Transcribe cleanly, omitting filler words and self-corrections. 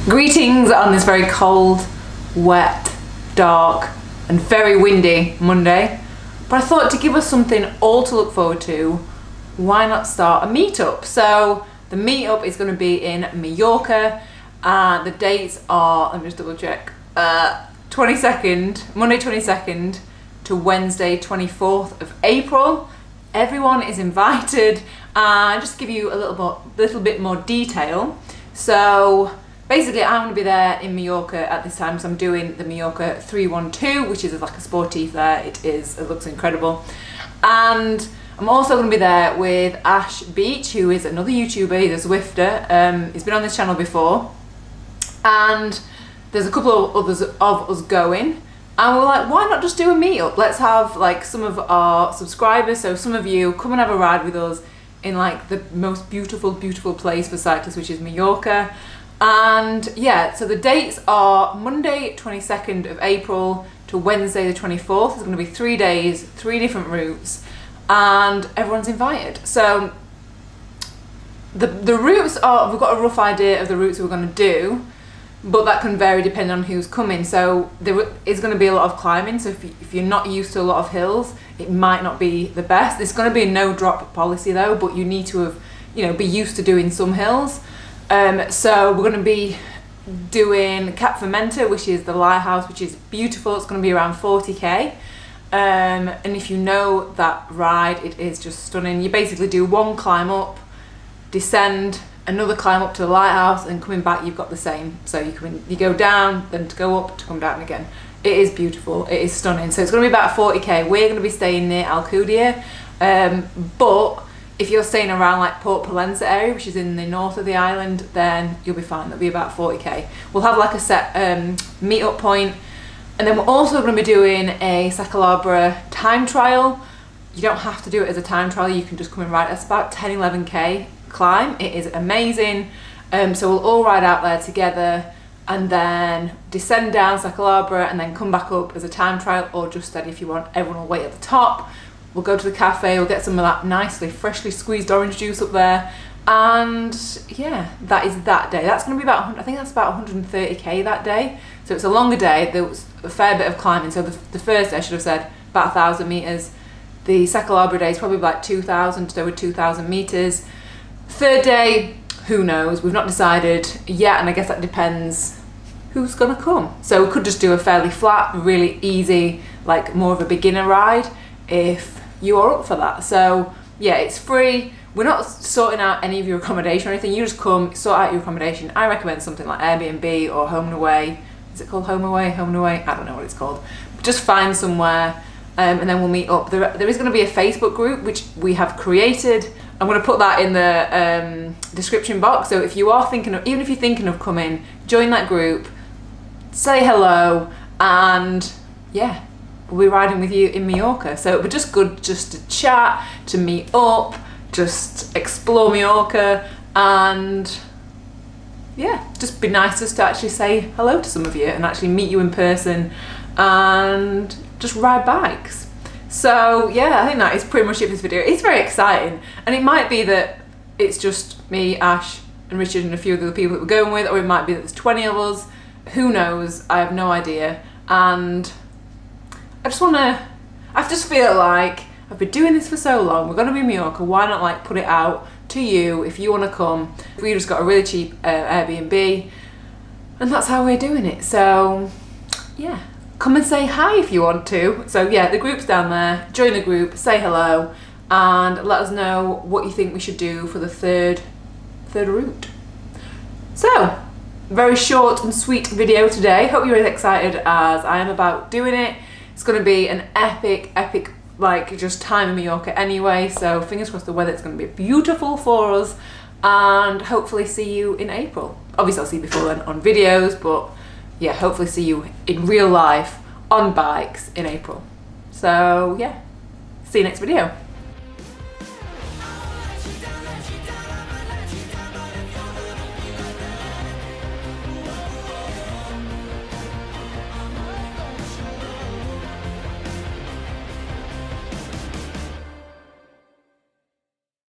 Greetings on this very cold, wet, dark and very windy Monday. But I thought to give us something all to look forward to, why not start a meetup? So the meetup is going to be in Majorca and the dates are, let me just double check, 22nd, Monday 22nd to Wednesday 24th of April. Everyone is invited, and just to give you a little bit more detail. So basically I'm going to be there in Majorca at this time, so I'm doing the Majorca 312, which is like a sportif there. It looks incredible. And I'm also going to be there with Ash Beach, who is another YouTuber, he's a Zwifter. He's been on this channel before. And there's a couple of others of us going. And we're like, why not just do a meetup? Let's have like some of our subscribers, so some of you come and have a ride with us in like the most beautiful place for cyclists, which is Majorca. And yeah, so the dates are Monday 22nd of April to Wednesday the 24th. It's going to be 3 days, 3 different routes, and everyone's invited. So the routes are, we've got a rough idea of the routes we're going to do, but that can vary depending on who's coming. So there is going to be a lot of climbing, so if you're not used to a lot of hills, it might not be the best. It's going to be a no drop policy though, but you need to have, be used to doing some hills. So we're going to be doing Cap Fermenta, which is the lighthouse, which is beautiful. It's going to be around 40k. And if you know that ride, it is just stunning. You basically do one climb up, descend, another climb up to the lighthouse, and coming back you've got the same. So you go down, then to go up, to come down again. It is beautiful, it is stunning. So it's going to be about 40k. We're going to be staying near Alcudia, but if you're staying around like Port Pollença area, which is in the north of the island, then you'll be fine. That'll be about 40k. We'll have like a set meet-up point, and then we're also going to be doing a Sacalabra time trial. You don't have to do it as a time trial, you can just come and ride. It's about 10-11k climb. It is amazing. So we'll all ride out there together and then descend down Sacalabra and then come back up as a time trial, or just steady if you want. Everyone will wait at the top. We'll go to the cafe, we'll get some of that nicely freshly squeezed orange juice up there, and yeah, that is that day. That's going to be about, I think that's about 130k that day, so it's a longer day. There was a fair bit of climbing. So the first day, I should have said, about 1,000 meters. The Sacalabra day is probably like 2,000, just over 2,000 meters. Third day, who knows, we've not decided yet, and I guess that depends who's gonna come. So we could just do a fairly flat, really easy, like more of a beginner ride if you are up for that. So yeah, it's free. We're not sorting out any of your accommodation or anything. You just come, sort out your accommodation. I recommend something like Airbnb or Home and Away. Is it called Home Away? Home and Away? I don't know what it's called. Just find somewhere, and then we'll meet up. There is going to be a Facebook group which we have created. I'm going to put that in the description box. So if you are thinking of, even if you're thinking of coming, join that group, say hello, and yeah, we'll be riding with you in Majorca. So it'll be just good just to chat, to meet up, just explore Majorca, and yeah, just be nice just to actually say hello to some of you and actually meet you in person and just ride bikes. So yeah, I think that is pretty much it for this video. It's very exciting, and it might be that it's just me, Ash and Richard and a few of the other people that we're going with, or it might be that there's 20 of us. Who knows? I have no idea. And I just feel like I've been doing this for so long. We're going to be in Majorca. Why not like put it out to you if you want to come? We just got a really cheap Airbnb, and that's how we're doing it. So yeah, come and say hi if you want to. So yeah, the group's down there. Join the group, say hello, and let us know what you think we should do for the third route. So very short and sweet video today. Hope you're as excited as I am about doing it. It's going to be an epic like just time in Majorca anyway, so fingers crossed the weather's going to be beautiful for us, and hopefully see you in April. Obviously I'll see you before then on videos, but yeah, hopefully see you in real life on bikes in April. So yeah, see you next video.